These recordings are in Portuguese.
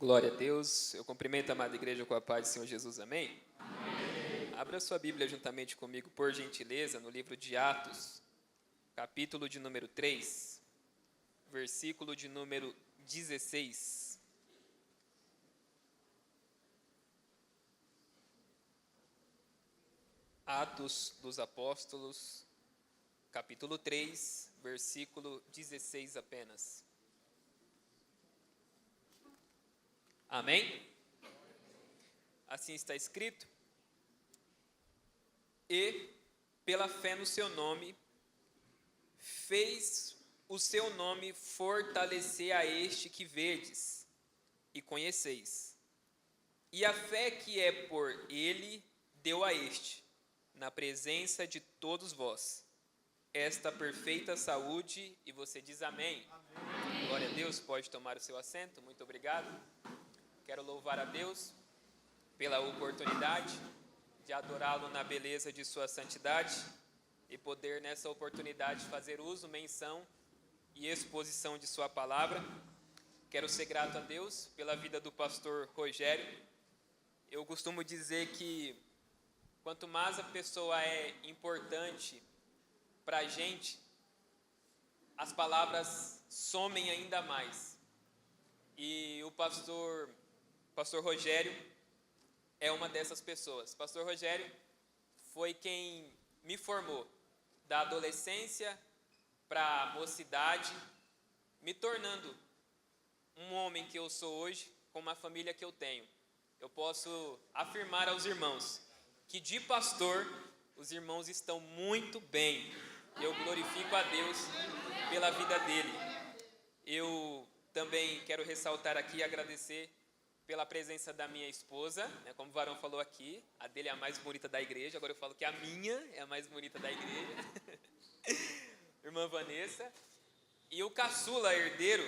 Glória a Deus. Eu cumprimento a amada igreja com a paz do Senhor Jesus. Amém? Amém. Abra sua Bíblia juntamente comigo, por gentileza, no livro de Atos, capítulo de número 3, versículo de número 16. Atos dos Apóstolos, capítulo 3, versículo 16 apenas. Amém? Assim está escrito: e, pela fé no seu nome, fez o seu nome fortalecer a este que vedes e conheceis. E a fé que é por ele deu a este, na presença de todos vós, esta perfeita saúde. E você diz amém. Amém. Glória a Deus. Pode tomar o seu assento. Muito obrigado. Quero louvar a Deus pela oportunidade de adorá-lo na beleza de sua santidade e poder nessa oportunidade fazer uso, menção e exposição de sua palavra. Quero ser grato a Deus pela vida do pastor Rogério. Eu costumo dizer que quanto mais a pessoa é importante para a gente, as palavras somem ainda mais. E o pastor Rogério é uma dessas pessoas. Pastor Rogério foi quem me formou da adolescência para a mocidade, me tornando um homem que eu sou hoje, com uma família que eu tenho. Eu posso afirmar aos irmãos que de pastor os irmãos estão muito bem. Eu glorifico a Deus pela vida dele. Eu também quero ressaltar aqui e agradecer pela presença da minha esposa, né? Como o varão falou aqui, a dele é a mais bonita da igreja, agora eu falo que a minha é a mais bonita da igreja. Irmã Vanessa. E o caçula herdeiro,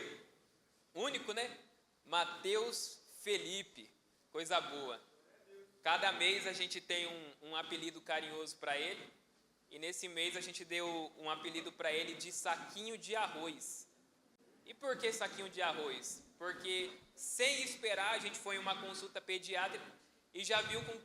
único, né? Mateus Felipe, coisa boa. Cada mês a gente tem um apelido carinhoso para ele, e nesse mês a gente deu um apelido para ele de saquinho de arroz. E por que saquinho de arroz? Porque sem esperar a gente foi em uma consulta pediátrica e já viu com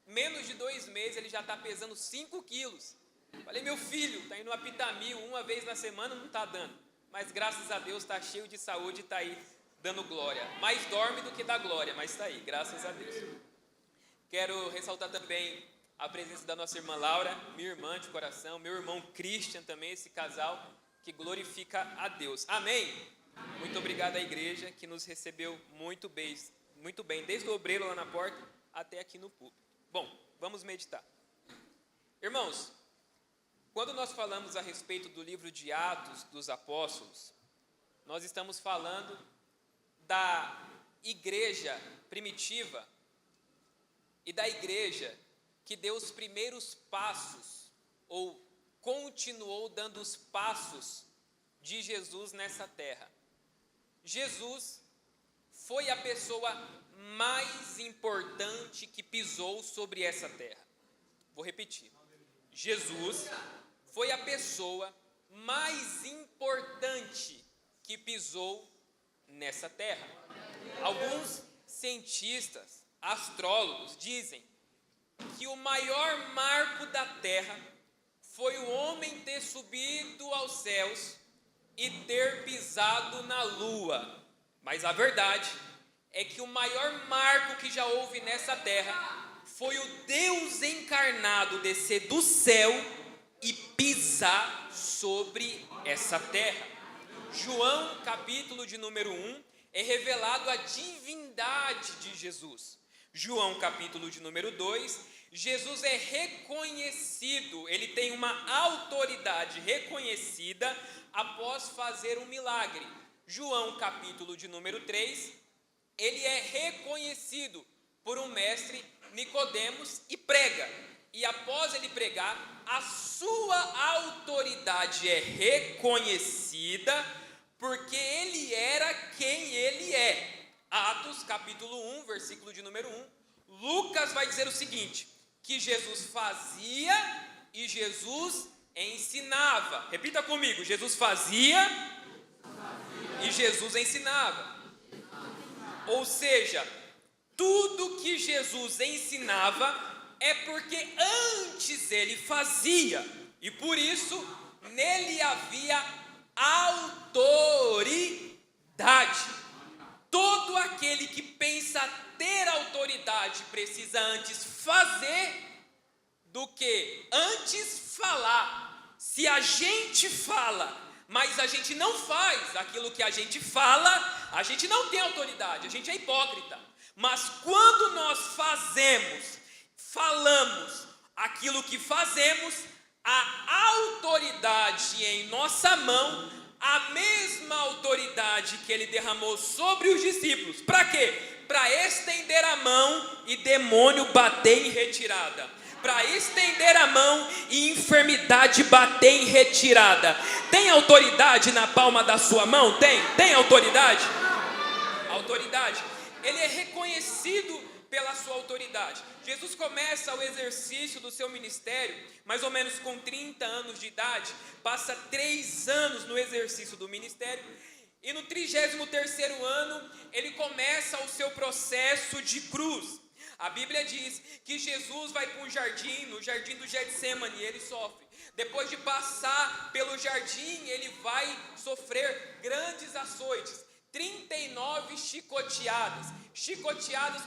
menos de 2 meses ele já está pesando 5 quilos. Falei, meu filho, está indo a Pitamil uma vez na semana, não está dando. Mas graças a Deus está cheio de saúde e está aí dando glória. Mais dorme do que dá glória, mas está aí, graças a Deus. Quero ressaltar também a presença da nossa irmã Laura, minha irmã de coração, meu irmão Christian também, esse casal que glorifica a Deus. Amém? Muito obrigado à igreja que nos recebeu muito bem, desde o obreiro lá na porta até aqui no púlpito. Bom, vamos meditar. Irmãos, quando nós falamos a respeito do livro de Atos dos Apóstolos, nós estamos falando da igreja primitiva e da igreja que deu os primeiros passos, ou continuou dando os passos de Jesus nessa terra. Jesus foi a pessoa mais importante que pisou sobre essa terra. Vou repetir. Jesus foi a pessoa mais importante que pisou nessa terra. Alguns cientistas, astrólogos dizem que o maior marco da terra foi o homem ter subido aos céus e ter pisado na lua. Mas a verdade é que o maior marco que já houve nessa terra foi o Deus encarnado descer do céu e pisar sobre essa terra. João, capítulo de número 1, é revelado a divindade de Jesus. João, capítulo de número 2, Jesus é reconhecido, ele tem uma autoridade reconhecida após fazer um milagre. João, capítulo de número 3, ele é reconhecido por um mestre, Nicodemos, e prega. E após ele pregar, a sua autoridade é reconhecida porque ele era quem ele é. Atos, capítulo 1, versículo de número 1, Lucas vai dizer o seguinte, que Jesus fazia e Jesus ensinava. Repita comigo, Jesus fazia e Jesus ensinava. Ou seja, tudo que Jesus ensinava é porque antes ele fazia, e por isso nele havia autoridade. Todo aquele que pensa ter autoridade precisa antes fazer do que antes falar. Se a gente fala, mas a gente não faz aquilo que a gente fala, a gente não tem autoridade, a gente é hipócrita. Mas quando nós falamos aquilo que fazemos, a autoridade em nossa mão, a mesma autoridade que ele derramou sobre os discípulos. Para quê? Para estender a mão e demônio bater em retirada. Para estender a mão e enfermidade bater em retirada. Tem autoridade na palma da sua mão? Tem autoridade? Autoridade. Ele é reconhecido pela sua autoridade. Jesus começa o exercício do seu ministério, mais ou menos com 30 anos de idade, passa 3 anos no exercício do ministério, e no 33º ano, ele começa o seu processo de cruz. A Bíblia diz que Jesus vai para um jardim, no jardim do Getsêmani, e ele sofre. Depois de passar pelo jardim, ele vai sofrer grandes açoites. 39 chicoteadas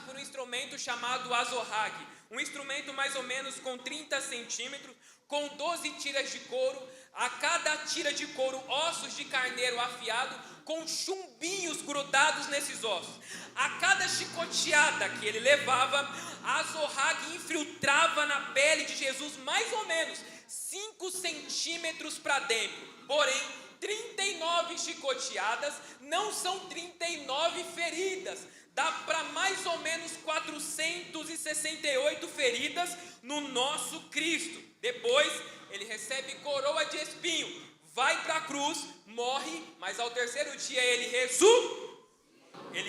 por um instrumento chamado azorrague, um instrumento mais ou menos com 30 centímetros, com 12 tiras de couro, a cada tira de couro ossos de carneiro afiado, com chumbinhos grudados nesses ossos. A cada chicoteada que ele levava, a azorrague infiltrava na pele de Jesus mais ou menos 5 centímetros para dentro. Porém, 39 chicoteadas não são 39 feridas, dá para mais ou menos 468 feridas no nosso Cristo. Depois ele recebe coroa de espinho, vai para a cruz, morre, mas ao 3º dia ele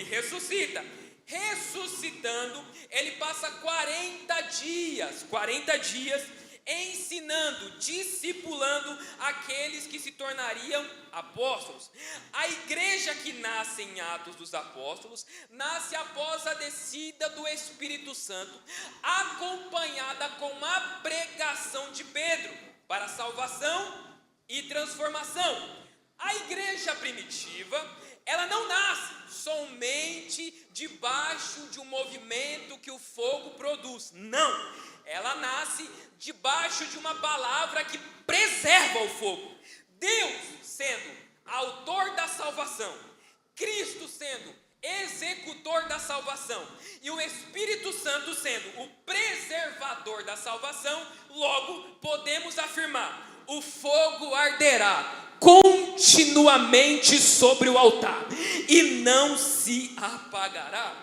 ressuscita. Ressuscitando, ele passa 40 dias ensinando, discipulando aqueles que se tornariam apóstolos. A igreja que nasce em Atos dos Apóstolos, nasce após a descida do Espírito Santo, acompanhada com a pregação de Pedro, para salvação e transformação. A igreja primitiva, ela não nasce somente debaixo de um movimento que o fogo produz, não, ela nasce debaixo de uma palavra que preserva o fogo. Deus sendo autor da salvação, Cristo sendo executor da salvação e o Espírito Santo sendo o preservador da salvação, logo podemos afirmar: o fogo arderá continuamente sobre o altar e não se apagará.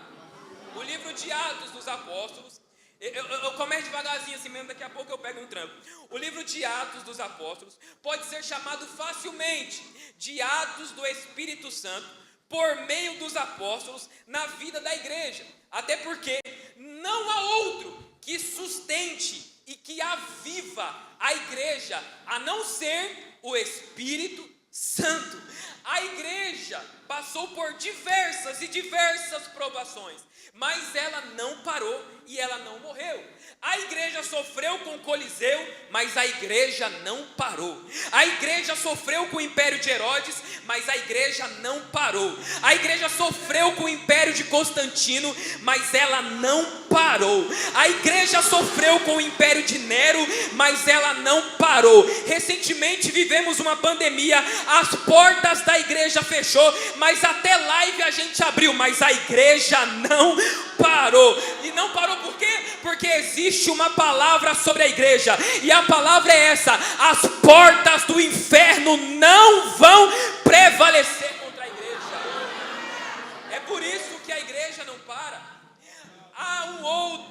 O livro de Atos dos Apóstolos, eu começo devagarzinho assim mesmo, daqui a pouco eu pego um tranco. O livro de Atos dos Apóstolos pode ser chamado facilmente de Atos do Espírito Santo por meio dos apóstolos na vida da igreja, até porque não há outro que sustente e que aviva a igreja a não ser o Espírito Santo. A igreja passou por diversas provações, mas ela não parou e ela não morreu. A igreja sofreu com o Coliseu, mas a igreja não parou. A igreja sofreu com o império de Herodes, mas a igreja não parou. A igreja sofreu com o império de Constantino, mas ela não parou. A igreja sofreu com o império de Nero, mas ela não parou. Recentemente vivemos uma pandemia, as portas da igreja fechou, mas até live a gente abriu, mas a igreja não parou. E não parou por quê? Porque existe uma palavra sobre a igreja, e a palavra é essa: as portas do inferno não vão prevalecer contra a igreja. É por isso que a igreja não para.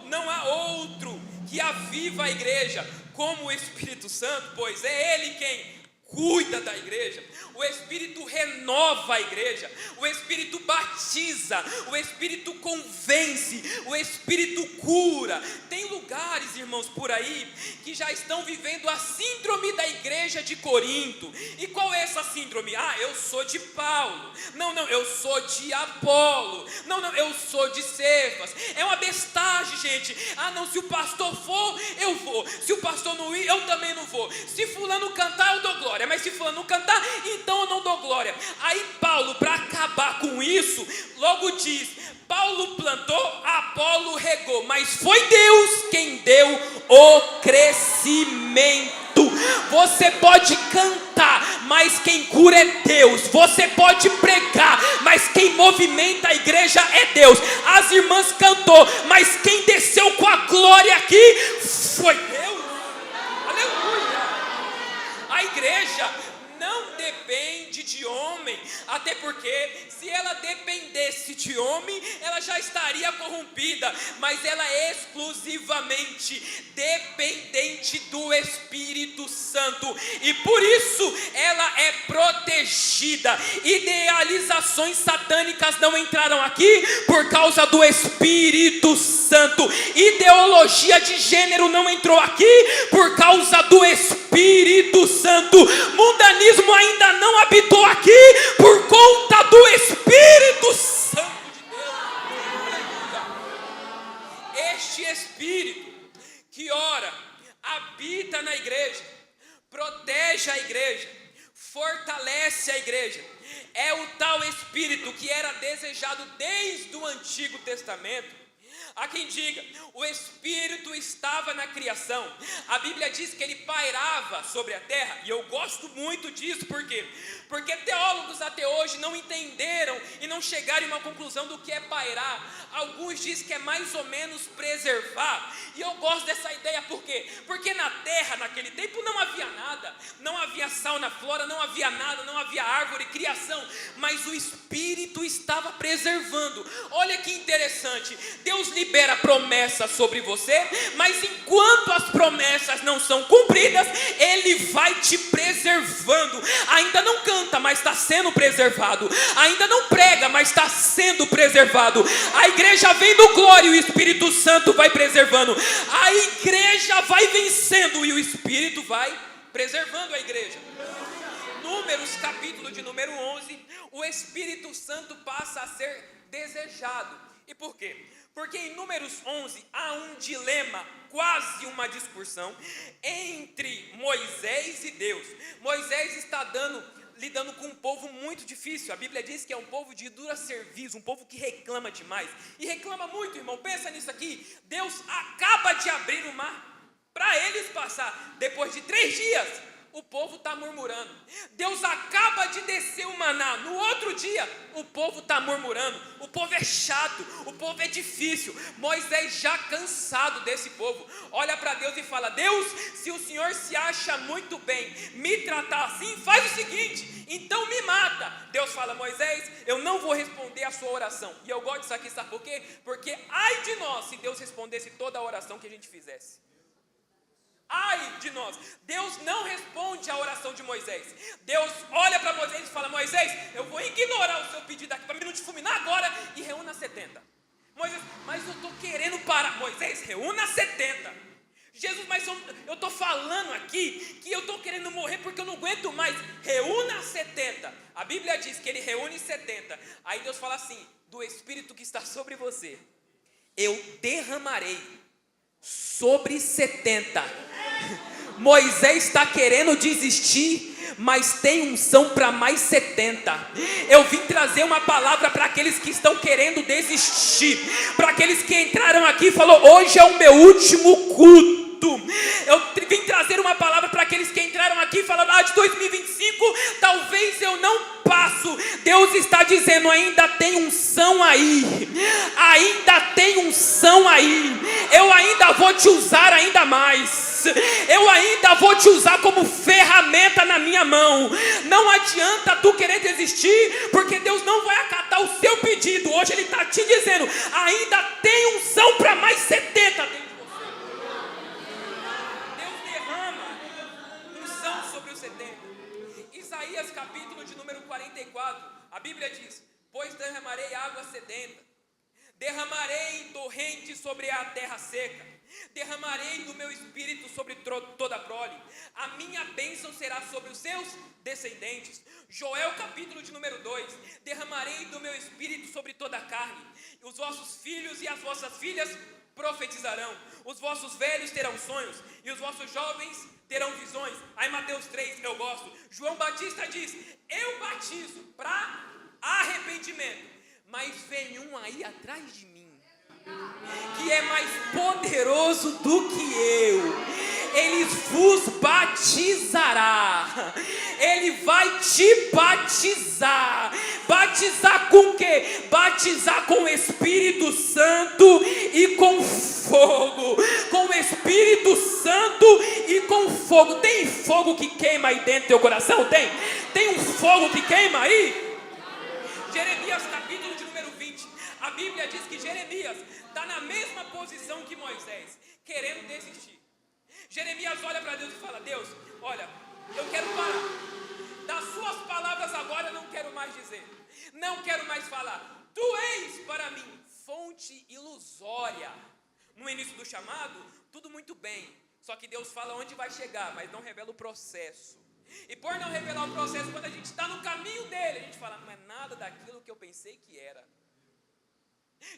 Não há outro que aviva a igreja como o Espírito Santo, pois é Ele quem cuida da igreja, o Espírito renova a igreja, o Espírito batiza, o Espírito convence, o Espírito cura. Tem lugares, irmãos, por aí, que já estão vivendo a síndrome da igreja de Corinto. E qual é essa síndrome? Eu sou de Paulo. Não, eu sou de Apolo. Não, eu sou de Cefas. É uma bestagem, gente. Não, se o pastor for, eu vou. Se o pastor não ir, eu também não vou. Se fulano cantar, eu dou glória. Mas se fulano não cantar, então eu não dou glória. Aí Paulo, para acabar com isso, logo diz: Paulo plantou, Apolo regou, mas foi Deus quem deu o crescimento. Você pode cantar, mas quem cura é Deus. Você pode pregar, mas quem movimenta a igreja é Deus. As irmãs cantou, mas quem desceu com a glória aqui foi Deus. Aleluia. A igreja não depende de homem, até porque se ela dependesse de homem, ela já estaria corrompida, mas ela é exclusivamente dependente do Espírito Santo, e por isso ela é protegida. Idealizações satânicas não entraram aqui por causa do Espírito Santo. Ideologia de gênero não entrou aqui por causa do Espírito Santo. Mundanismo ainda não habitou aqui por conta do Espírito Santo de Deus. Este Espírito que ora, habita na igreja, protege a igreja, fortalece a igreja, é o tal Espírito que era desejado desde o Antigo Testamento. Há quem diga, o Espírito estava na criação. A Bíblia diz que ele pairava sobre a terra, e eu gosto muito disso, por quê? Porque teólogos até hoje não entenderam e não chegaram a uma conclusão do que é pairar. Alguns dizem que é mais ou menos preservar, e eu gosto dessa ideia, por quê? Porque na terra, naquele tempo, não havia nada, não havia fauna, flora, não havia nada, não havia árvore, criação, mas o Espírito estava preservando. Olha que interessante, Deus libera promessas sobre você, mas enquanto as promessas não são cumpridas, Ele vai te preservando. Ainda não canta, mas está sendo preservado. Ainda não prega, mas está sendo preservado. A igreja vem do glória e o Espírito Santo vai preservando. A igreja vai vencendo e o Espírito vai preservando a igreja. Números, capítulo de número 11, o Espírito Santo passa a ser desejado. E por quê? Porque em Números 11 há um dilema, quase uma discussão entre Moisés e Deus. Moisés está lidando com um povo muito difícil. A Bíblia diz que é um povo de dura serviço, um povo que reclama demais. E reclama muito, irmão. Pensa nisso aqui. Deus acaba de abrir o mar para eles passar. Depois de 3 dias, o povo está murmurando. Deus acaba de descer o maná. No outro dia, o povo está murmurando. O povo é chato, o povo é difícil. Moisés, já cansado desse povo, olha para Deus e fala: Deus, se o Senhor se acha muito bem me tratar assim, faz o seguinte, então me mata. Deus fala: Moisés, eu não vou responder a sua oração. E eu gosto disso aqui, sabe por quê? Porque ai de nós se Deus respondesse toda a oração que a gente fizesse. Ai de nós, Deus não responde a oração de Moisés. Deus olha para Moisés e fala: Moisés, eu vou ignorar o seu pedido aqui para mim não te fulminar agora, e reúna 70. Moisés, mas eu estou querendo parar. Moisés, reúna 70. Jesus, mas eu estou falando aqui que eu estou querendo morrer porque eu não aguento mais. Reúna 70. A Bíblia diz que ele reúne 70. Aí Deus fala assim: do Espírito que está sobre você, eu derramarei sobre 70. Moisés está querendo desistir, mas tem unção para mais 70. Eu vim trazer uma palavra para aqueles que estão querendo desistir, para aqueles que entraram aqui e falaram: hoje é o meu último culto. Eu vim trazer uma palavra para aqueles que entraram aqui e falaram: de 2025 talvez eu não passo. Deus está dizendo: ainda tem unção aí, ainda tem unção aí. Eu ainda vou te usar ainda mais. Eu ainda vou te usar como ferramenta na minha mão. Não adianta tu querer desistir, porque Deus não vai acatar o seu pedido. Hoje Ele está te dizendo: ainda tem unção para mais 70 dentro de você. Deus derrama unção sobre os 70. derramarei torrentes sobre a terra seca, derramarei do meu espírito sobre toda a prole, a minha bênção será sobre os seus descendentes. Joel capítulo de número 2, derramarei do meu espírito sobre toda a carne, os vossos filhos e as vossas filhas profetizarão, os vossos velhos terão sonhos, e os vossos jovens terão visões. Aí Mateus 3, eu gosto, João Batista diz, eu batizo para arrependimento, mas vem um aí atrás de mim, que é mais poderoso do que eu, ele vos batizará, ele vai te batizar, batizar com o quê? Batizar com o Espírito Santo e com fogo, com o Espírito Santo e com fogo. Tem fogo que queima aí dentro do teu coração? Tem um fogo que queima aí? Jeremias capítulo de número 20, a Bíblia diz que Jeremias está na mesma posição que Moisés, querendo desistir. Jeremias olha para Deus e fala, Deus, olha, eu quero parar, das suas palavras agora eu não quero mais dizer, não quero mais falar, tu és para mim fonte ilusória. No início do chamado, tudo muito bem, só que Deus fala onde vai chegar, mas não revela o processo. E por não revelar o processo, quando a gente está no caminho dele, a gente fala, não é nada daquilo que eu pensei que era.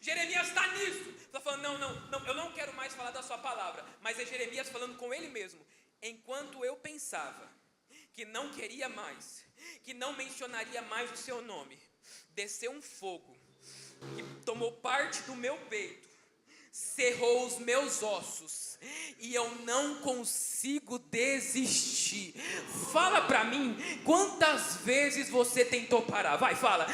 Jeremias está nisso, está falando, não, eu não quero mais falar da sua palavra, mas é Jeremias falando com ele mesmo, enquanto eu pensava que não queria mais, que não mencionaria mais o seu nome, desceu um fogo, que tomou parte do meu peito, cerrou os meus ossos, e eu não consigo desistir. Fala para mim, quantas vezes você tentou parar? Vai, fala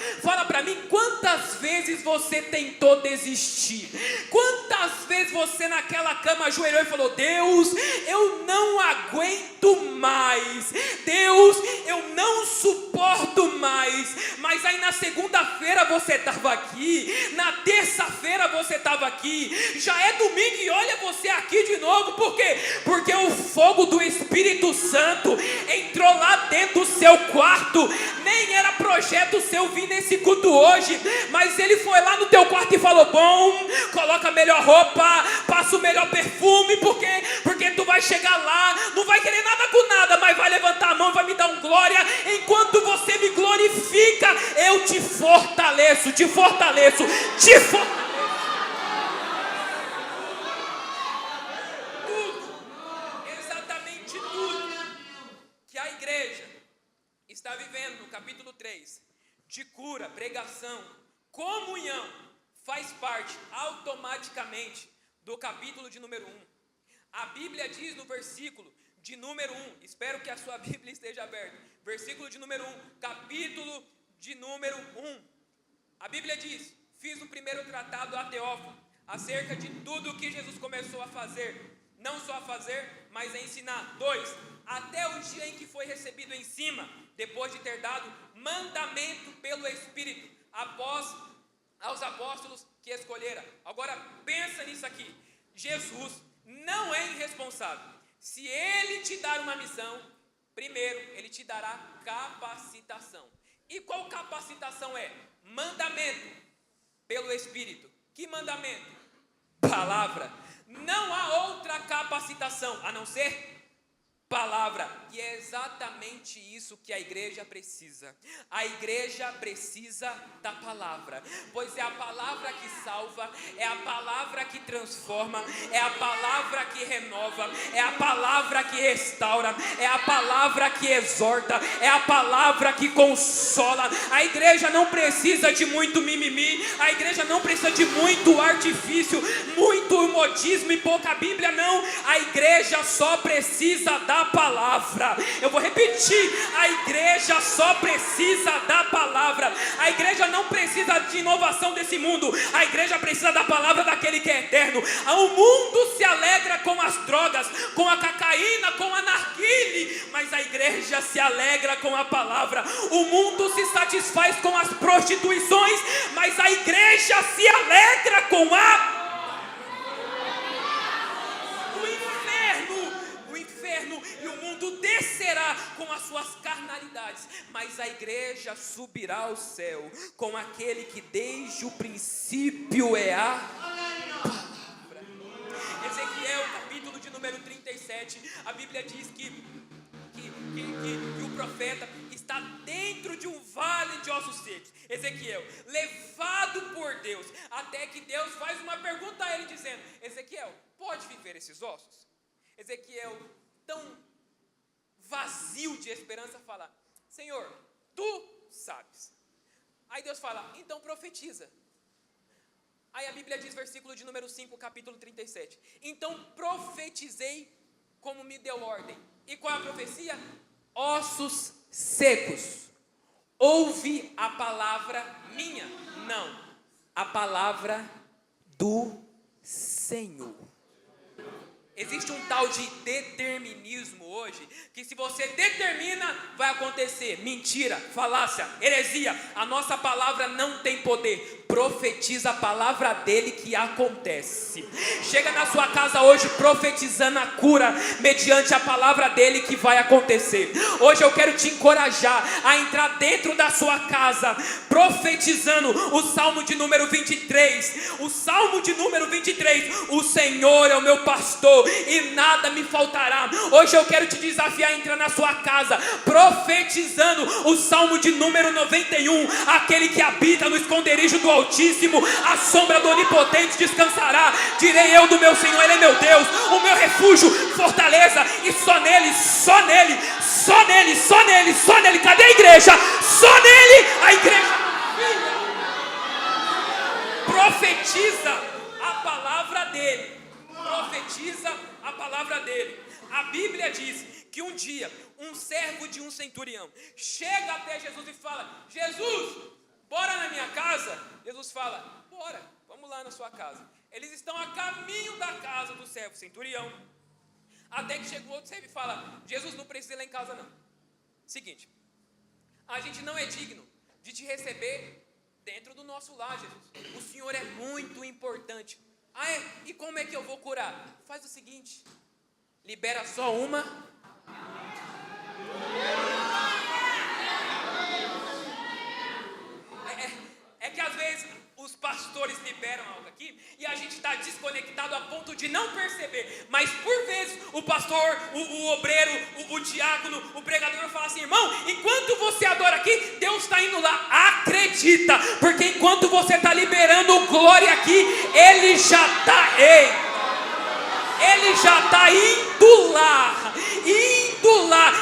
para mim, quantas vezes você tentou desistir? Quantas vezes você naquela cama ajoelhou e falou, Deus, eu não aguento mais, Deus, eu não suporto mais, mas aí na segunda-feira você estava aqui, na terça-feira você estava aqui, já é domingo e olha você aqui de novo, por quê? Porque o fogo do Espírito Santo entrou lá dentro do seu quarto, nem era projeto seu vir nesse culto hoje, mas ele foi lá no teu quarto e falou, bom, coloca a melhor roupa, passa o melhor perfume, porque tu vai chegar lá, não vai querer nada com nada, mas vai levantar a mão, vai me dar um glória, enquanto você me glorifica, eu te fortaleço, te fortaleço, te fortaleço. Está vivendo no capítulo 3, de cura, pregação, comunhão, faz parte automaticamente do capítulo de número 1. A Bíblia diz no versículo de número 1, espero que a sua Bíblia esteja aberta, versículo de número 1, capítulo de número 1. A Bíblia diz, fiz o primeiro tratado a Teófilo, acerca de tudo o que Jesus começou a fazer, não só a fazer, mas a ensinar. 2, até o dia em que foi recebido em cima, depois de ter dado mandamento pelo Espírito, após aos apóstolos que escolhera. Agora pensa nisso aqui, Jesus não é irresponsável. Se ele te dar uma missão, primeiro ele te dará capacitação. E qual capacitação é? Mandamento pelo Espírito. Que mandamento? Palavra. Não há outra capacitação a não ser palavra, e é exatamente isso que a igreja precisa. A igreja precisa da palavra, pois é a palavra que salva, é a palavra que transforma, é a palavra que renova, é a palavra que restaura, é a palavra que exorta, é a palavra que consola. A igreja não precisa de muito mimimi, a igreja não precisa de muito artifício, muito modismo e pouca Bíblia, não. A igreja só precisa da palavra. Eu vou repetir, a igreja só precisa da palavra. A igreja não precisa de inovação desse mundo, a igreja precisa da palavra daquele que é eterno. O mundo se alegra com as drogas, com a cocaína, com a narguile, mas a igreja se alegra com a palavra. O mundo se satisfaz com as prostituições, mas a igreja se alegra com a e o mundo descerá com as suas carnalidades. eternidades, mas a igreja subirá ao céu com aquele que desde o princípio é a palavra. Ezequiel, capítulo de número 37, a Bíblia diz que o profeta está dentro de um vale de ossos secos. Ezequiel, levado por Deus, até que Deus faz uma pergunta a ele dizendo: Ezequiel, pode viver esses ossos? Ezequiel, tão vazio de esperança, fala: Senhor, tu sabes. Aí Deus fala: então profetiza. Aí a Bíblia diz, versículo de número 5, capítulo 37, então profetizei como me deu ordem. E qual é a profecia? Ossos secos, ouve a palavra minha. Não, a palavra do Senhor. Existe um tal de determinismo hoje, que se você determina, vai acontecer. Mentira, falácia, heresia. A nossa palavra não tem poder. Profetiza a palavra dele que acontece. Chega na sua casa hoje profetizando a cura, mediante a palavra dele que vai acontecer. Hoje eu quero te encorajar a entrar dentro da sua casa, profetizando o Salmo de número 23. O Salmo de número 23. O Senhor é o meu pastor e nada me faltará. Hoje eu quero te desafiar a entrar na sua casa profetizando o Salmo de número 91. Aquele que habita no esconderijo do Altíssimo, a sombra do Onipotente descansará. Direi eu do meu Senhor, Ele é meu Deus, o meu refúgio, fortaleza, e só nele, só nele, só nele, só nele, só nele. Cadê a igreja? Só nele a igreja profetiza a palavra dele. Profetiza a palavra dele. A Bíblia diz que um dia um servo de um centurião chega até Jesus e fala: Jesus, bora na minha casa? Jesus fala: bora, vamos lá na sua casa. Eles estão a caminho da casa do servo centurião, até que chega o outro servo e fala: Jesus, não precisa ir lá em casa não. Seguinte, a gente não é digno de te receber dentro do nosso lar, Jesus. O Senhor é muito importante. Ah, é? E como é que eu vou curar? Faz o seguinte, libera só uma. É que às vezes os pastores liberam algo aqui e a gente está desconectado a ponto de não perceber. Mas por vezes o pastor, o obreiro, o diácono, o pregador fala assim: irmão, enquanto você adora aqui, Deus está indo lá. Acredita, porque enquanto você está liberando glória aqui, Ele já está indo lá.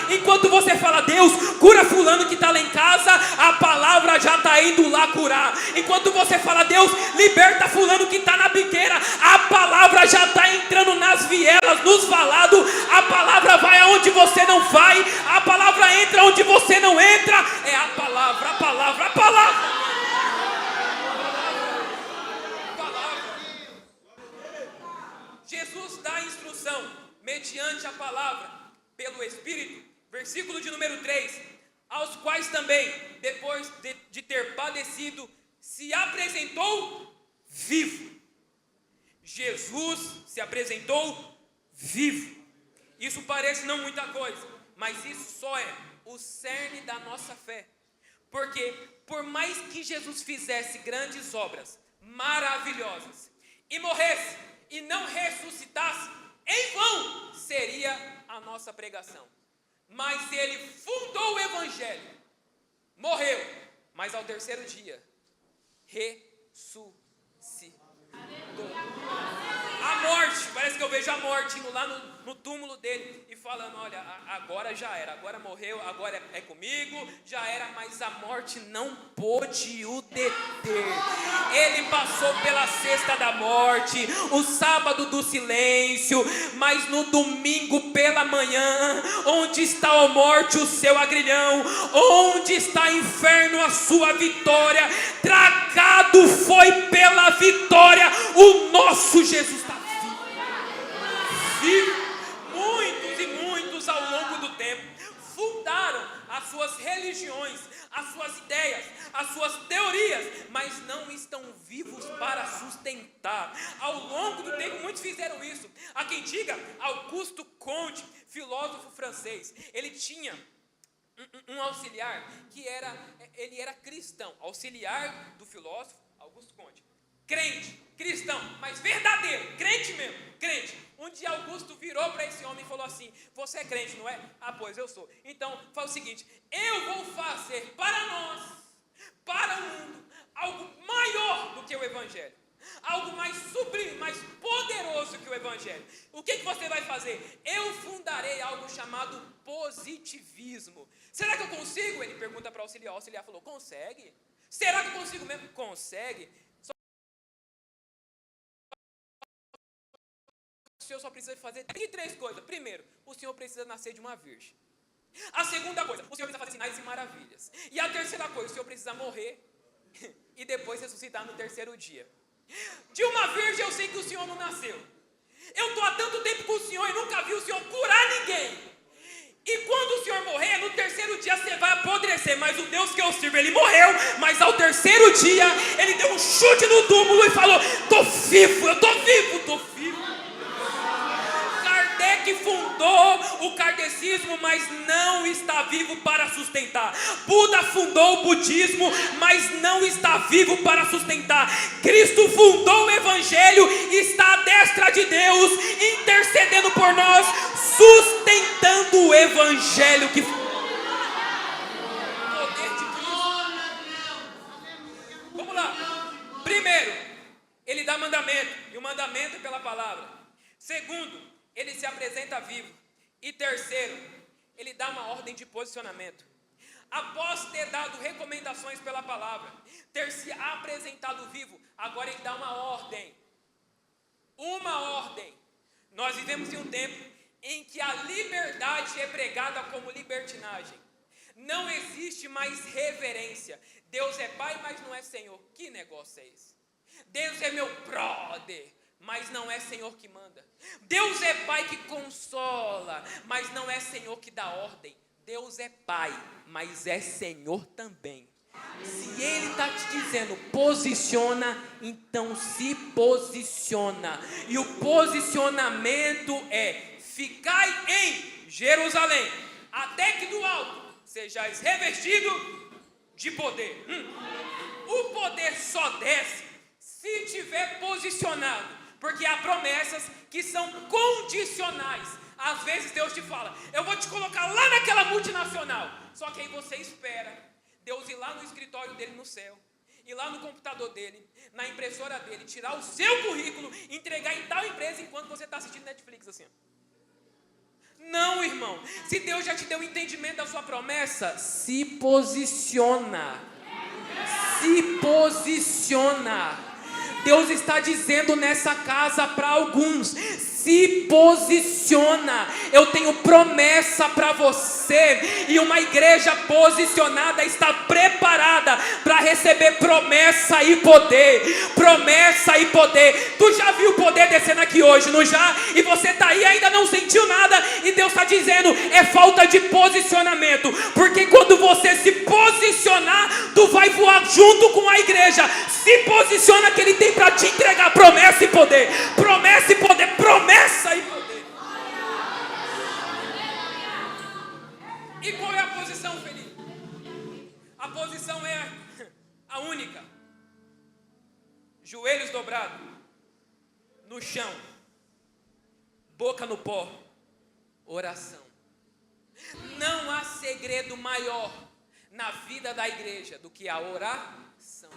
Enquanto você fala: Deus, cura fulano que está lá em casa, a palavra já está indo lá curar. Enquanto você fala: Deus, liberta fulano que está na biqueira, a palavra já está entrando nas vielas, nos valados. A palavra vai aonde você não vai, a palavra entra onde você não entra. É a palavra, a palavra, a palavra. Jesus dá a instrução mediante a palavra, pelo Espírito, versículo de número 3, aos quais também, depois de ter padecido, se apresentou vivo. Jesus se apresentou vivo. Isso parece não muita coisa, mas isso só é o cerne da nossa fé. Porque por mais que Jesus fizesse grandes obras maravilhosas e morresse e não ressuscitasse, em vão seria a nossa pregação. Mas ele fundou o evangelho, morreu, mas ao terceiro dia ressuscitou. A morte, parece que eu vejo a morte indo lá no túmulo dele e falando: olha, agora já era, agora morreu, agora é comigo, já era. Mas a morte não pôde o deter. Ele passou pela sexta da morte, o sábado do silêncio, mas no domingo pela manhã, onde está a morte, o seu agrilhão? Onde está inferno, a sua vitória? Tragado foi pela vitória o nosso Jesus. Está vivo. Muitos e muitos ao longo do tempo fundaram as suas religiões, as suas ideias, as suas teorias, mas não estão vivos para sustentar. Ao longo do tempo muitos fizeram isso. Há quem diga Auguste Comte, filósofo francês, ele tinha um auxiliar que ele era cristão, auxiliar do filósofo Augusto Conte. Crente, cristão, mas verdadeiro, crente mesmo, crente. Um dia Augusto virou para esse homem e falou assim: você é crente, não é? Ah, pois eu sou. Então, faz o seguinte: eu vou fazer para nós, para o mundo, algo maior do que o Evangelho. Algo mais sublime, mais poderoso que o Evangelho. O que você vai fazer? Eu fundarei algo chamado positivismo. Será que eu consigo? Ele pergunta para o auxiliar. O auxiliar falou: consegue? Será que eu consigo mesmo? Consegue. O senhor só precisa fazer 3 coisas. Primeiro, o senhor precisa nascer de uma virgem. A segunda coisa, o senhor precisa fazer sinais e maravilhas. E a terceira coisa, o senhor precisa morrer e depois ressuscitar no 3º dia. De uma virgem eu sei que o senhor não nasceu. Eu estou há tanto tempo com o senhor e nunca vi o senhor curar ninguém. E quando o senhor morrer, no 3º dia você vai apodrecer. Mas o Deus que eu sirvo, ele morreu, mas ao 3º dia ele deu um chute no túmulo e falou: tô vivo, eu tô vivo, tô vivo. Kardec fundou o kardecismo, mas não está vivo para sustentar. Buda fundou o budismo, mas não está vivo para sustentar. Cristo fundou o Evangelho e está à destra de Deus, intercedendo por nós, sustentando o Evangelho que poder de Cristo. Vamos lá. Primeiro, ele dá mandamento, e o mandamento é pela palavra. Segundo, ele se apresenta vivo. E terceiro, ele dá uma ordem de posicionamento. Após ter dado recomendações pela palavra, ter se apresentado vivo, agora ele dá uma ordem. Uma ordem. Nós vivemos em um tempo em que a liberdade é pregada como libertinagem. Não existe mais reverência. Deus é pai, mas não é Senhor. Que negócio é esse? Deus é meu brother, mas não é Senhor que manda. Deus é pai que consola, mas não é Senhor que dá ordem. Deus é pai, mas é Senhor também. Se ele está te dizendo posiciona, então se posiciona. E o posicionamento é: ficai em Jerusalém, até que do alto sejais revestido de poder. O poder só desce se tiver posicionado, porque há promessas que são condicionais. Às vezes Deus te fala: eu vou te colocar lá naquela multinacional. Só que aí você espera Deus ir lá no escritório dele no céu, ir lá no computador dele, na impressora dele, tirar o seu currículo, entregar em tal empresa enquanto você está assistindo Netflix assim. Não, irmão. Se Deus já te deu o entendimento da sua promessa, se posiciona. Se posiciona. Deus está dizendo nessa casa para alguns: se posiciona. Eu tenho promessa para você, e uma igreja posicionada está preparada para receber promessa e poder. Promessa e poder. Tu já viu o poder descendo aqui hoje, não já? E você está aí e ainda não sentiu nada, e Deus está dizendo: é falta de posicionamento, porque quando você se posicionar, tu vai voar junto com a igreja. Se posiciona, que ele tem para te entregar promessa e poder. Promessa e poder, promessa e poder. E qual é a posição, Felipe? A posição é a única: joelhos dobrados no chão, boca no pó, oração. Não há segredo maior na vida da igreja do que a oração.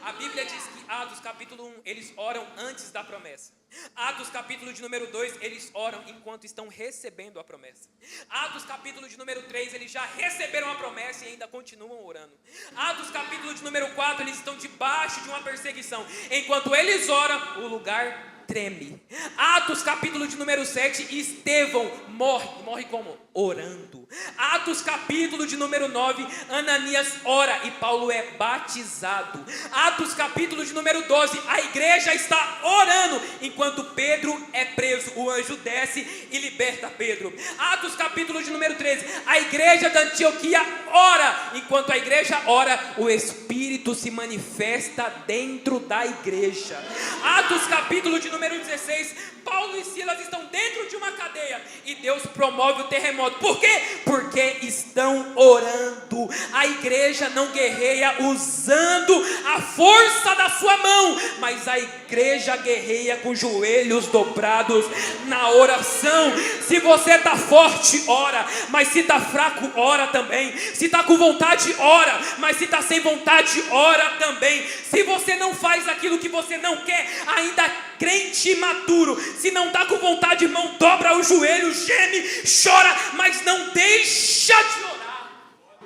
A Bíblia diz que Atos capítulo 1, eles oram antes da promessa. Atos capítulo de número 2, eles oram enquanto estão recebendo a promessa. Atos capítulo de número 3, eles já receberam a promessa e ainda continuam orando. Atos capítulo de número 4, eles estão debaixo de uma perseguição. Enquanto eles oram, o lugar treme. Atos capítulo de número 7, Estevão morre como? Orando. Atos capítulo de número 9, Ananias ora e Paulo é batizado. Atos capítulo de número 12, a igreja está orando enquanto Pedro é preso. O anjo desce e liberta Pedro. Atos capítulo de número 13, a igreja da Antioquia ora. Enquanto a igreja ora, o Espírito Espírito se manifesta dentro da igreja. Atos capítulo de número 16, Paulo e Silas estão dentro de uma cadeia e Deus promove o terremoto. Por quê? Porque estão orando. A igreja não guerreia usando a força da sua mão, mas a igreja guerreia com joelhos dobrados na oração. Se você está forte, ora, mas se está fraco, ora também. Se está com vontade, ora, mas se está sem vontade, ora também. Se você não faz aquilo que você não quer, ainda crente imaturo, se não está com vontade, irmão, dobra o joelho, geme, chora, mas não deixa de orar.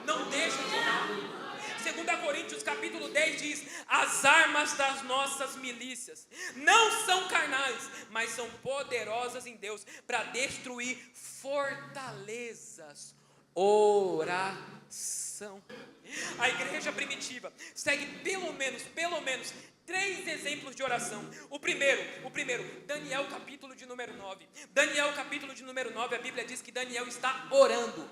Não deixa de orar. 2 Coríntios capítulo 10 diz: as armas das nossas milícias não são carnais, mas são poderosas em Deus para destruir fortalezas. Oração. A igreja primitiva segue pelo menos 3 exemplos de oração. O primeiro, Daniel capítulo de número 9. Daniel capítulo de número 9, a Bíblia diz que Daniel está orando.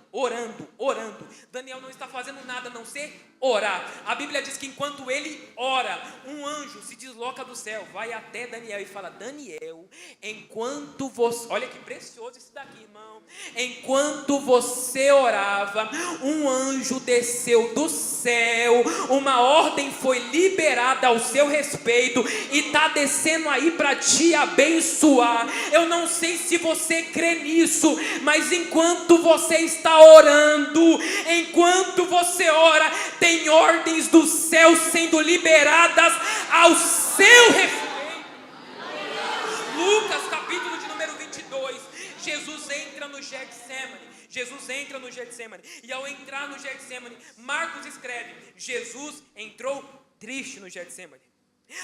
Daniel não está fazendo nada a não ser orar. A Bíblia diz que enquanto ele ora, um anjo se desloca do céu, vai até Daniel e fala: Daniel, enquanto você... Olha que precioso isso daqui, irmão. Enquanto você orava, um anjo desceu do céu, uma ordem foi liberada ao seu respeito e está descendo aí para te abençoar. Eu não sei se você crê nisso, mas enquanto você está orando, enquanto você ora, tem ordens do céu sendo liberadas ao seu respeito. Lucas capítulo de número 22, Jesus entra no Getsemane, e ao entrar no Getsemane, Marcos escreve: Jesus entrou triste no Getsemane.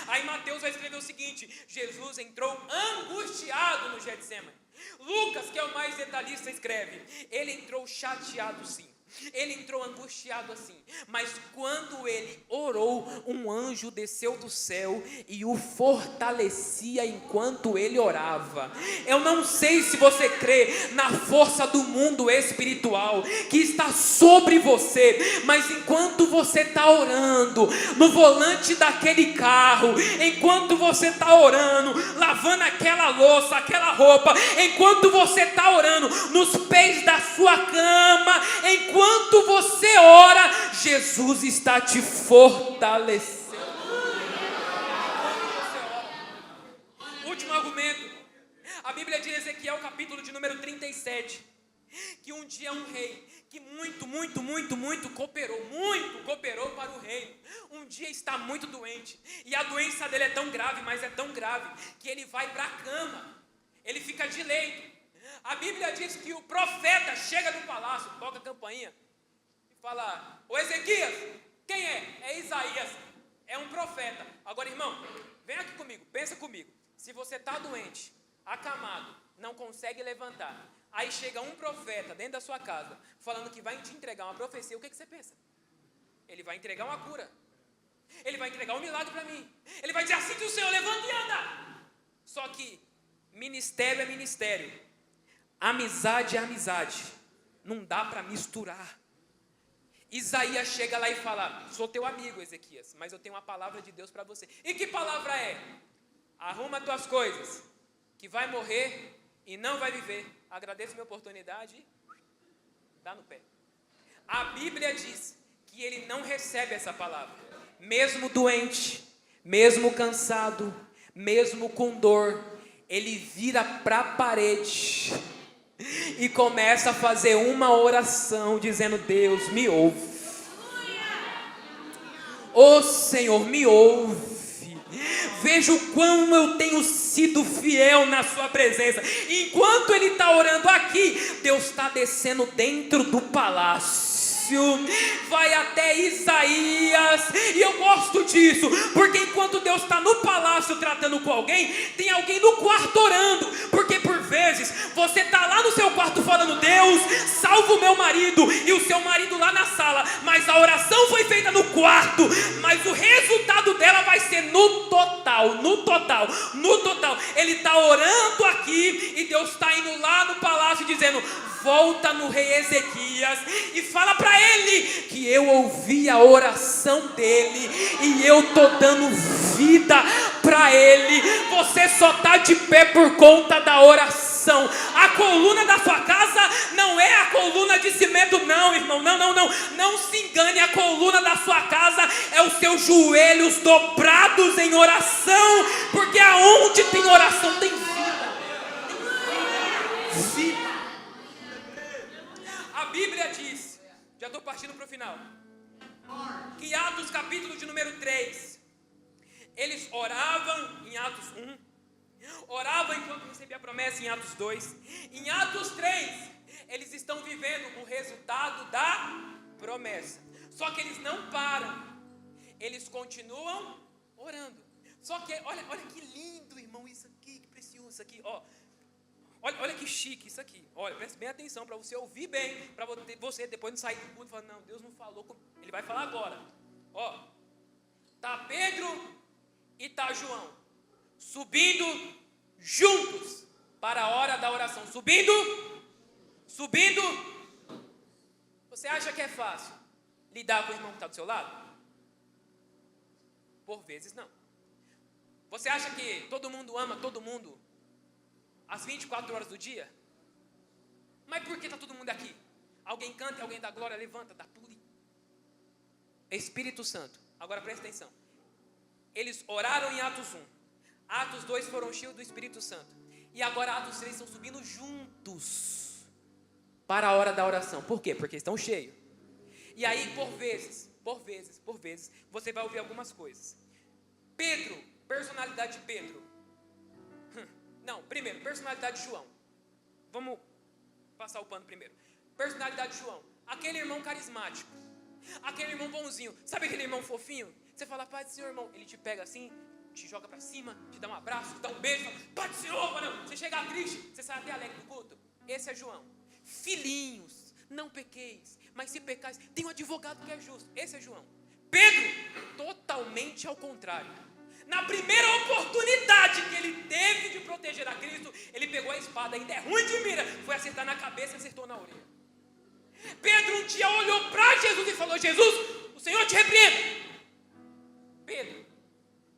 Aí Mateus vai escrever o seguinte: Jesus entrou angustiado no Getsemane. Lucas, que é o mais detalhista, escreve: ele entrou chateado sim, ele entrou angustiado assim, mas quando ele orou, um anjo desceu do céu e o fortalecia enquanto ele orava. Eu não sei se você crê na força do mundo espiritual que está sobre você, mas enquanto você está orando no volante daquele carro, enquanto você está orando, lavando aquela louça, aquela roupa, enquanto você está orando nos pés da sua cama, enquanto você ora, Jesus está te fortalecendo. Último argumento. A Bíblia diz em Ezequiel capítulo de número 37, que um dia um rei que muito cooperou para o reino, um dia está muito doente, e a doença dele é tão grave, mas é tão grave, que ele vai para a cama, ele fica de leito. A Bíblia diz que o profeta chega no palácio, toca a campainha e fala: ô Ezequias, quem é? É Isaías, é um profeta. Agora, irmão, vem aqui comigo, pensa comigo. Se você está doente, acamado, não consegue levantar, aí chega um profeta dentro da sua casa, falando que vai te entregar uma profecia, o que você pensa? Ele vai entregar uma cura, ele vai entregar um milagre para mim, ele vai dizer assim que o Senhor levanta e anda. Só que ministério é ministério, amizade é amizade, não dá para misturar. Isaías chega lá e fala: sou teu amigo, Ezequias, mas eu tenho uma palavra de Deus para você. E que palavra é? Arruma tuas coisas, que vai morrer e não vai viver. Agradeço a minha oportunidade e dá no pé. A Bíblia diz que ele não recebe essa palavra, mesmo doente, mesmo cansado, mesmo com dor, ele vira para a parede e começa a fazer uma oração dizendo: Deus, me ouve. Ô Senhor, me ouve. Veja o quão eu tenho sido fiel na sua presença. Enquanto ele está orando aqui, Deus está descendo dentro do palácio, vai até Isaías. E eu gosto disso, porque enquanto Deus está no palácio tratando com alguém, tem alguém no quarto orando, porque por vezes, você está lá no seu quarto falando, Deus, salva o meu marido, e o seu marido lá na sala, mas a oração foi feita no quarto, mas o resultado dela vai ser no total. Ele está orando aqui, e Deus está indo lá no palácio dizendo, volta no rei Ezequias e fala para ele que eu ouvi a oração dele e eu estou dando vida para ele. Você só está de pé por conta da oração. A coluna da sua casa não é a coluna de cimento, não, irmão. Não se engane. A coluna da sua casa é os seus joelhos dobrados em oração, porque aonde tem oração tem vida. Vida. A Bíblia diz, já estou partindo para o final, que Atos capítulo de número 3, eles oravam em Atos 1, oravam enquanto recebiam a promessa em Atos 2, em Atos 3, eles estão vivendo o resultado da promessa, só que eles não param, eles continuam orando. Só que olha que lindo, irmão, isso aqui, que precioso isso aqui, ó. Olha que chique isso aqui. Olha, preste bem atenção para você ouvir bem, para você depois não sair do culto e falar, não, Deus não falou comigo. Ele vai falar agora. Ó, tá Pedro e tá João subindo juntos para a hora da oração. Subindo. Você acha que é fácil lidar com o irmão que está do seu lado? Por vezes não. Você acha que todo mundo ama todo mundo às 24 horas do dia? Mas por que está todo mundo aqui? Alguém canta, alguém dá glória, levanta, dá pule. Espírito Santo. Agora presta atenção. Eles oraram em Atos 1. Atos 2 foram cheios do Espírito Santo. E agora Atos 3 estão subindo juntos para a hora da oração. Por quê? Porque estão cheios. E aí, por vezes, você vai ouvir algumas coisas. Pedro, personalidade de Pedro. Não, primeiro, personalidade de João. Vamos passar o pano primeiro. Personalidade de João. Aquele irmão carismático. Aquele irmão bonzinho. Sabe aquele irmão fofinho? Você fala, Pai do Senhor, irmão. Ele te pega assim, te joga pra cima, te dá um abraço, te dá um beijo. Fala, Pai do Senhor, mano. Você chega triste, você sai até alegre do culto. Esse é João. Filhinhos, não pequeis, mas se pecais, tem um advogado que é justo. Esse é João. Pedro, totalmente ao contrário. Na primeira oportunidade que ele teve de proteger a Cristo, ele pegou a espada, ainda é ruim de mira, foi acertar na cabeça e acertou na orelha. Pedro um dia olhou para Jesus e falou, Jesus, o Senhor te repreenda. Pedro,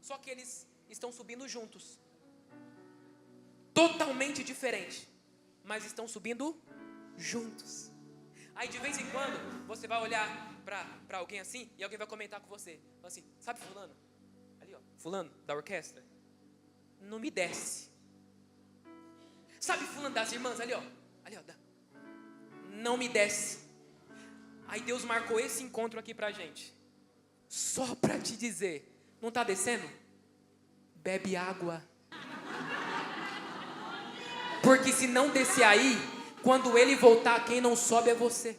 só que eles estão subindo juntos, totalmente diferente, mas estão subindo juntos. Aí de vez em quando, você vai olhar para alguém assim, e alguém vai comentar com você, assim, sabe fulano? Ali ó, fulano da orquestra, não me desce. Sabe fulano das irmãs, ali ó, não me desce. Aí Deus marcou esse encontro aqui pra gente, só pra te dizer, não tá descendo? Bebe água. Porque se não descer aí, quando ele voltar, quem não sobe é você.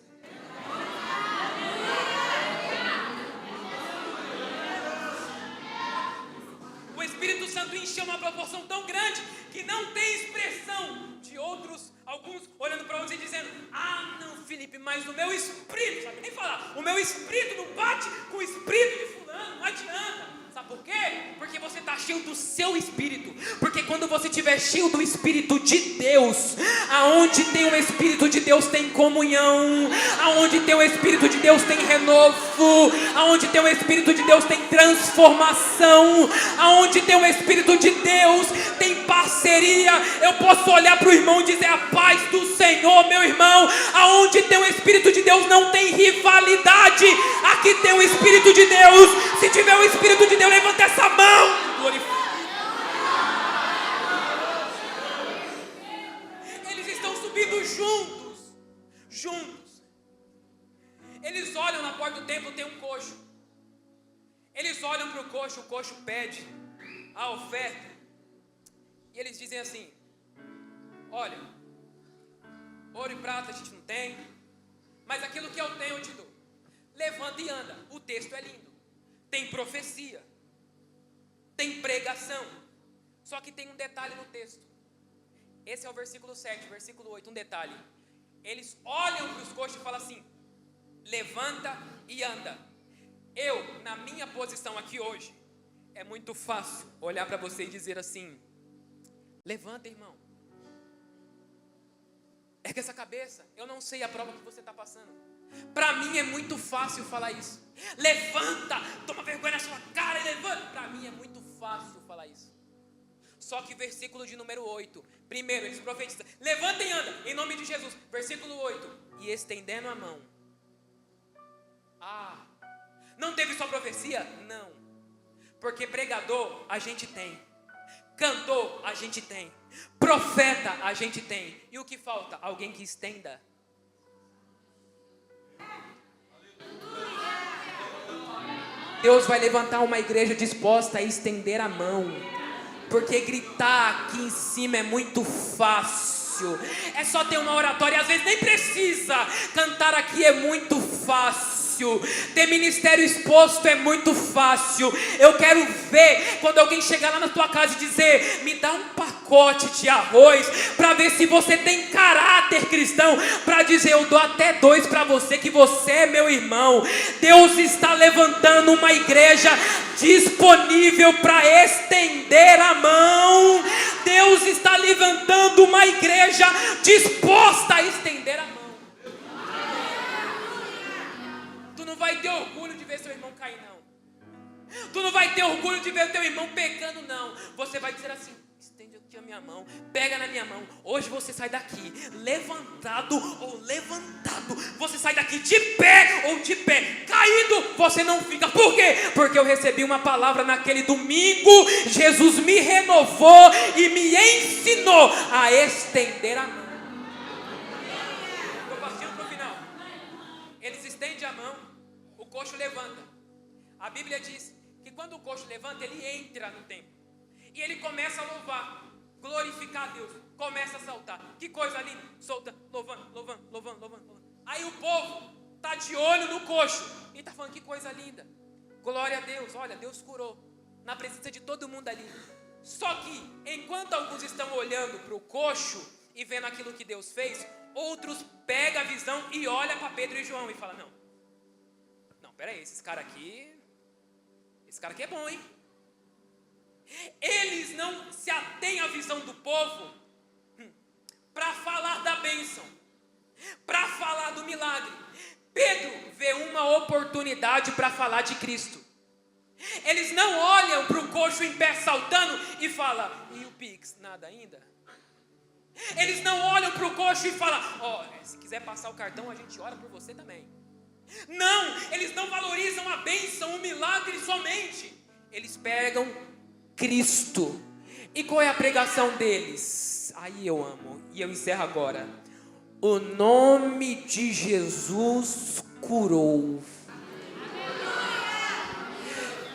O Espírito Santo encheu uma proporção tão grande que não tem expressão de outros, alguns olhando para outros e dizendo, ah não Felipe, mas o meu espírito, sabe nem falar, o meu espírito não bate com o espírito de fulano, não adianta. Sabe por quê? Porque você está cheio do seu espírito. Porque quando você estiver cheio do Espírito de Deus, aonde tem o Espírito de Deus tem comunhão, aonde tem o Espírito de Deus tem renovo, aonde tem o Espírito de Deus tem transformação, aonde tem o Espírito de Deus tem parceria. Eu posso olhar para o irmão e dizer, a paz do Senhor, meu irmão. Aonde tem o Espírito de Deus não tem rivalidade. Aqui tem o Espírito de Deus. Se tiver o Espírito de Deus, levanta essa mão. Eles estão subindo juntos. Eles olham na porta do templo, tem um coxo. Eles olham para o coxo pede a oferta. E eles dizem assim, olha, ouro e prata a gente não tem, mas aquilo que eu tenho eu te dou. Levanta e anda. O texto é lindo. Tem profecia, tem pregação, só que tem um detalhe no texto. Esse é o versículo 7, versículo 8, um detalhe. Eles olham para os coxos e falam assim: levanta e anda. Eu, na minha posição aqui hoje, é muito fácil olhar para você e dizer assim: levanta, irmão. Ergue essa cabeça. Eu não sei a prova que você está passando. Para mim é muito fácil falar isso. Levanta, toma vergonha na sua cara e levanta. Para mim é muito fácil falar isso. Só que versículo de número 8. Primeiro, eles profetizam: levanta e anda, em nome de Jesus. Versículo 8. E estendendo a mão. Não teve só profecia? Não. Porque pregador a gente tem. Cantor a gente tem. Profeta a gente tem. E o que falta? Alguém que estenda. Deus vai levantar uma igreja disposta a estender a mão. Porque gritar aqui em cima é muito fácil. É só ter uma oratória, às vezes nem precisa. Cantar aqui é muito fácil. Ter ministério exposto é muito fácil. Eu quero ver quando alguém chegar lá na tua casa e dizer: me dá um pacote de arroz, para ver se você tem caráter cristão, para dizer: eu dou até 2 para você, que você é meu irmão. Deus está levantando uma igreja disponível para estender a mão. Deus está levantando uma igreja disposta a estender a mão. Tu não vai ter orgulho de ver seu irmão cair, não. Tu não vai ter orgulho de ver o teu irmão pecando, não. Você vai dizer assim: estende aqui a minha mão, pega na minha mão. Hoje você sai daqui levantado ou levantado. Você sai daqui de pé ou de pé. Caído você não fica. Por quê? Porque eu recebi uma palavra naquele domingo. Jesus me renovou e me ensinou a estender a mão. Estou partindo para o final. Eles estendem a mão, o coxo levanta. A Bíblia diz que quando o coxo levanta, ele entra no templo. E ele começa a louvar, glorificar a Deus, começa a saltar. Que coisa linda, solta, louvando, louvando, louvando, louvando, louvando. Aí o povo está de olho no coxo e está falando: que coisa linda, glória a Deus, olha, Deus curou, na presença de todo mundo ali. Só que, enquanto alguns estão olhando para o coxo e vendo aquilo que Deus fez, outros pegam a visão e olham para Pedro e João e falam: não, peraí, esse cara aqui é bom, hein? Eles não se atêm à visão do povo para falar da bênção, para falar do milagre. Pedro vê uma oportunidade para falar de Cristo. Eles não olham para o coxo em pé saltando e falam: e o Pix? Nada ainda? Eles não olham para o coxo e falam: se quiser passar o cartão, a gente ora por você também. Não, eles não valorizam a bênção, o milagre somente. Eles pegam Cristo. E qual é a pregação deles? Aí eu amo, e eu encerro agora. O nome de Jesus curou.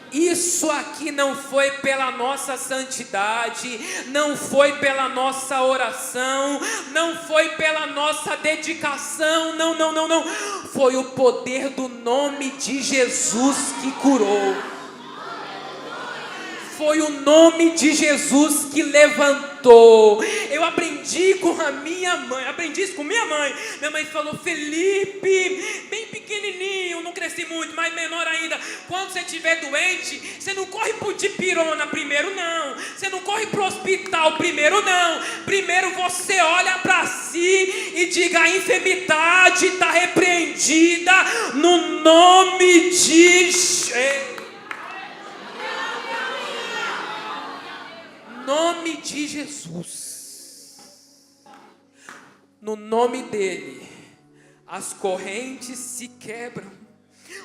Isso aqui não foi pela nossa santidade, não foi pela nossa oração, não foi pela nossa dedicação, não. Foi o poder do nome de Jesus que curou. Foi o nome de Jesus que levantou. Eu aprendi com a minha mãe, aprendi isso com minha mãe. Minha mãe falou: Felipe, bem pequenininho, não cresci muito, mas menor ainda. Quando você estiver doente, você não corre pro dipirona primeiro, não. Você não corre pro hospital primeiro, não. Primeiro você olha para si e diga: a enfermidade está repreendida no nome de Jesus. Nome de Jesus. No nome dele as correntes se quebram.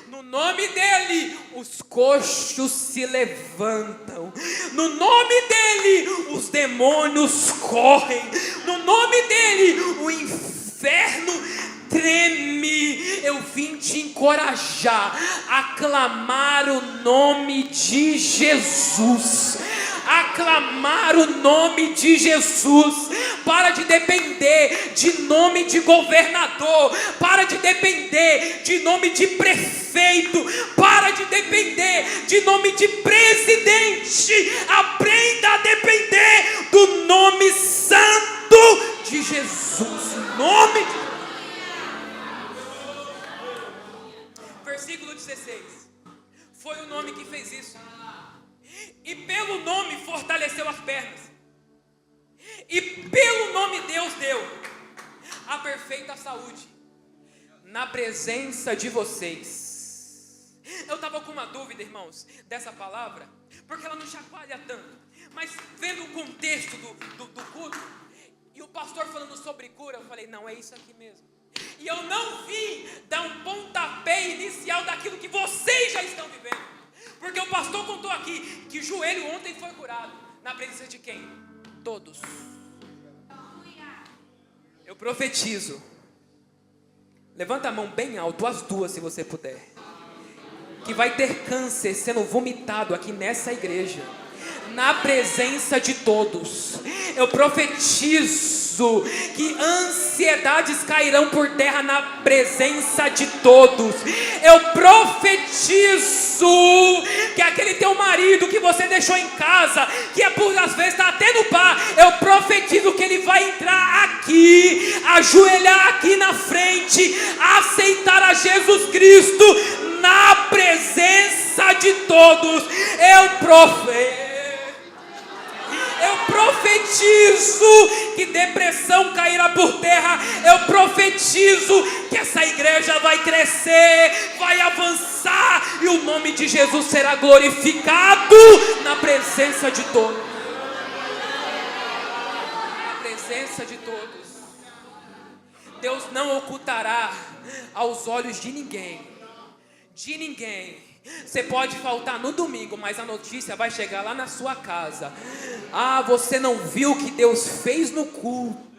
No nome dele os coxos se levantam. No nome dele os demônios correm. No nome dele o inferno treme. Eu vim te encorajar a clamar o nome de Jesus. Aclamar o nome de Jesus. Para de depender de nome de governador. Para de depender de nome de prefeito. Para de depender de nome de presidente. Aprenda a depender do nome santo Jesus, em nome de... Versículo 16. Foi o nome que fez isso. E pelo nome fortaleceu as pernas. E pelo nome Deus deu a perfeita saúde na presença de vocês. Eu estava com uma dúvida, irmãos, dessa palavra, porque ela não chacoalha tanto. Mas vendo o contexto do culto, e o pastor falando sobre cura, eu falei, não, é isso aqui mesmo. E eu não vim dar um pontapé inicial daquilo que vocês já estão vivendo. Porque o pastor contou aqui que o joelho ontem foi curado. Na presença de quem? Todos. Eu profetizo. Levanta a mão bem alto, as duas se você puder. Que vai ter câncer sendo vomitado aqui nessa igreja. Na presença de todos. Eu profetizo que ansiedades cairão por terra na presença de todos. Eu profetizo que aquele teu marido que você deixou em casa, que por às vezes está até no bar, eu profetizo que ele vai entrar aqui, ajoelhar aqui na frente, aceitar a Jesus Cristo na presença de todos. Eu profetizo que depressão cairá por terra. Eu profetizo que essa igreja vai crescer, vai avançar, e o nome de Jesus será glorificado na presença de todos. Na presença de todos. Deus não ocultará aos olhos de ninguém. De ninguém. Você pode faltar no domingo, mas a notícia vai chegar lá na sua casa. Ah, você não viu o que Deus fez no culto.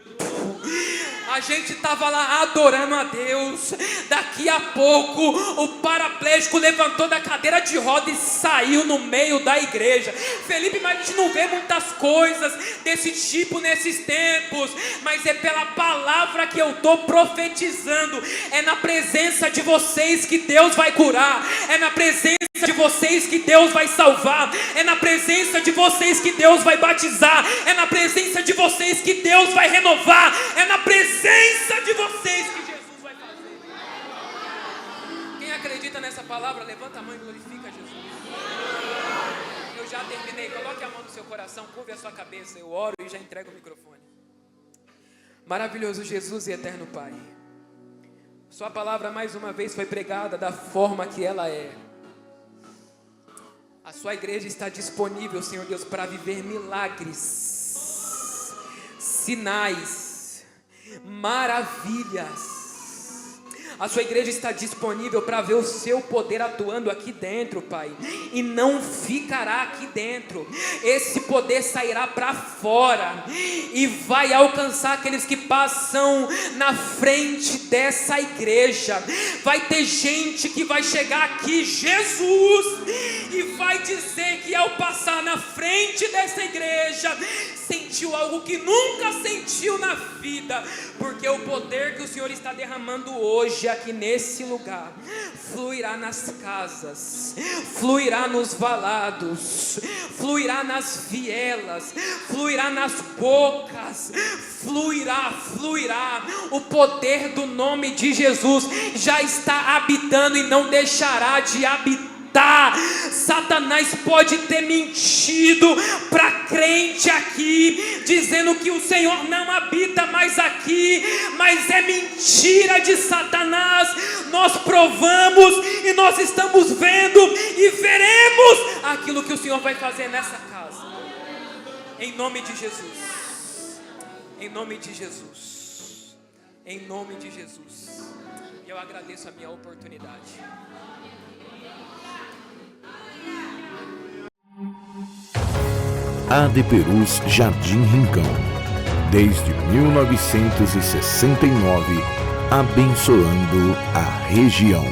A gente estava lá adorando a Deus. Daqui a pouco o paraplégico levantou da cadeira de roda e saiu no meio da igreja. Felipe, mas a gente não vê muitas coisas desse tipo nesses tempos. Mas é pela palavra que eu estou profetizando. É na presença de vocês que Deus vai curar. É na presença de vocês que Deus vai salvar. É na presença de vocês que Deus vai batizar. É na presença de vocês que Deus vai renovar. É na presença de vocês que Jesus vai fazer. Quem acredita nessa palavra, levanta a mão e glorifica Jesus. Eu já terminei. Coloque a mão no seu coração, curve a sua cabeça. Eu oro e já entrego o microfone. Maravilhoso Jesus e eterno Pai, sua palavra mais uma vez foi pregada da forma que ela é. A sua igreja está disponível, Senhor Deus, para viver milagres, sinais, maravilhas. A sua igreja está disponível para ver o seu poder atuando aqui dentro, Pai. E não ficará aqui dentro. Esse poder sairá para fora e vai alcançar aqueles que passam na frente dessa igreja. Vai ter gente que vai chegar aqui, Jesus, e vai dizer que ao passar na frente dessa igreja sentiu algo que nunca sentiu na vida, porque o poder que o Senhor está derramando hoje aqui nesse lugar fluirá nas casas, fluirá nos valados, fluirá nas vielas, fluirá nas bocas, fluirá. O poder do nome de Jesus já está habitando e não deixará de habitar. Satanás pode ter mentido para crente aqui, dizendo que o Senhor não habita mais aqui, mas é mentira de Satanás. Nós provamos e nós estamos vendo e veremos aquilo que o Senhor vai fazer nessa casa, em nome de Jesus, em nome de Jesus, em nome de Jesus. Eu agradeço a minha oportunidade. AD Perus Jardim Rincão, desde 1969, abençoando a região.